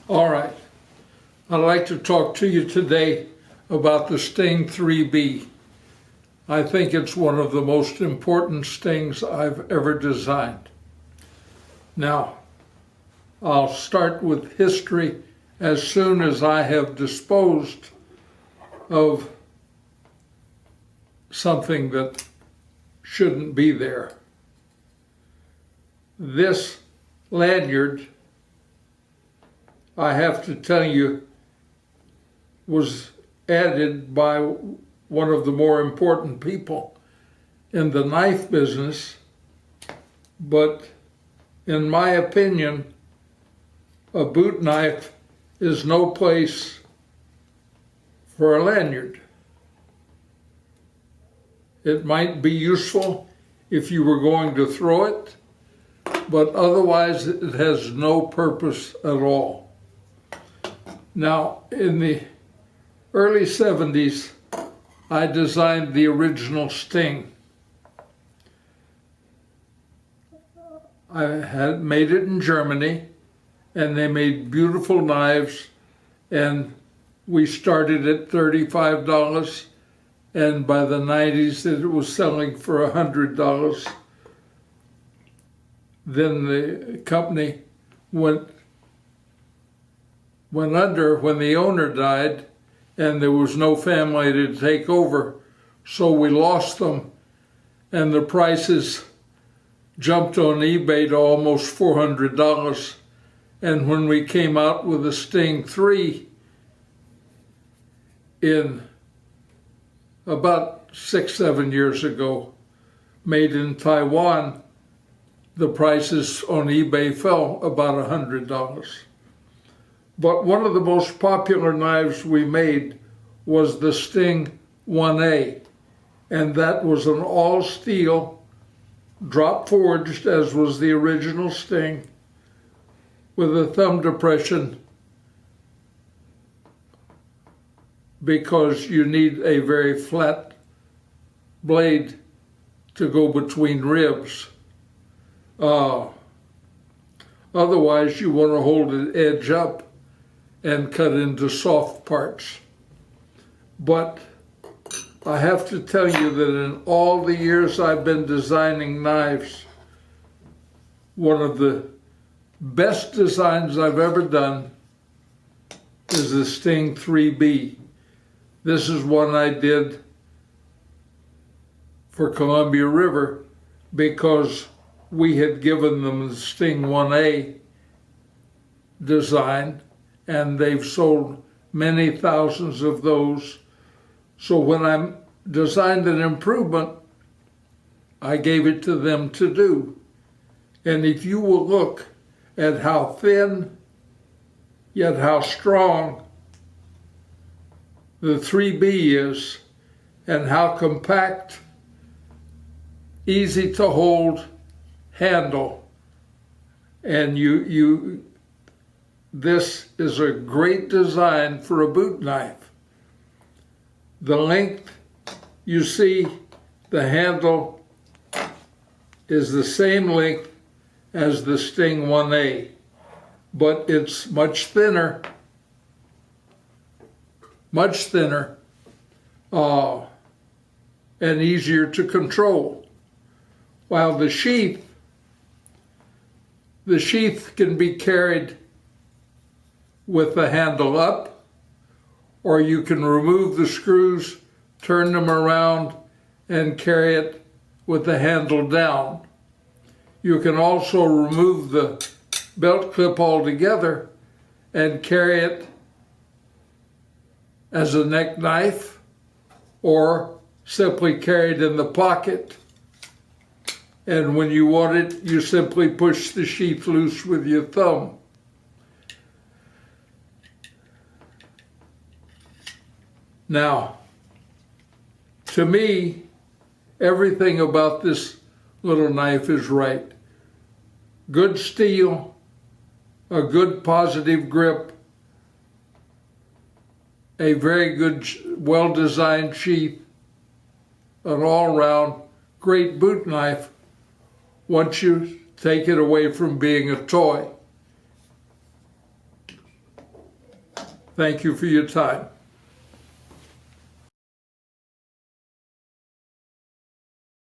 All right, I'd like to talk to you today about the Sting 3B. I think it's one of the most important stings I've ever designed. Now, I'll start with history as soon as I have disposed of something that shouldn't be there. This lanyard, I have to tell you, was added by one of the more important people in the knife business, but in my opinion, a boot knife is no place for a lanyard. It might be useful if you were going to throw it, but otherwise it has no purpose at all. Now, in the early 70s, I designed the original Sting. I had made it in Germany, and they made beautiful knives, and we started at $35, and by the 90s it was selling for $100. Then the company went under when the owner died, and there was no family to take over, so we lost them, and the prices jumped on eBay to almost $400. And when we came out with the Sting 3 in about 6-7 years ago, made in Taiwan, the prices on eBay fell about $100. But one of the most popular knives we made was the Sting 1A, and that was an all-steel, drop-forged, as was the original Sting, with a thumb depression because you need a very flat blade to go between ribs. Otherwise, you want to hold it edge up and cut into soft parts. But I have to tell you that in all the years I've been designing knives, one of the best designs I've ever done is the Sting 3B. This is one I did for Columbia River because we had given them the Sting 1A design, and they've sold many thousands of those. So when I designed an improvement, I gave it to them to do. And if you will look at how thin, yet how strong the 3B is, and how compact, easy to hold handle, and this is a great design for a boot knife. The length, you see, the handle is the same length as the Sting 1A, but it's much thinner, and easier to control. While the sheath can be carried with the handle up, or you can remove the screws, turn them around, and carry it with the handle down. You can also remove the belt clip altogether and carry it as a neck knife, or simply carry it in the pocket. And when you want it, you simply push the sheath loose with your thumb. Now, to me, everything about this little knife is right. Good steel, a good positive grip, a very good, well-designed sheath, an all-round great boot knife once you take it away from being a toy. Thank you for your time.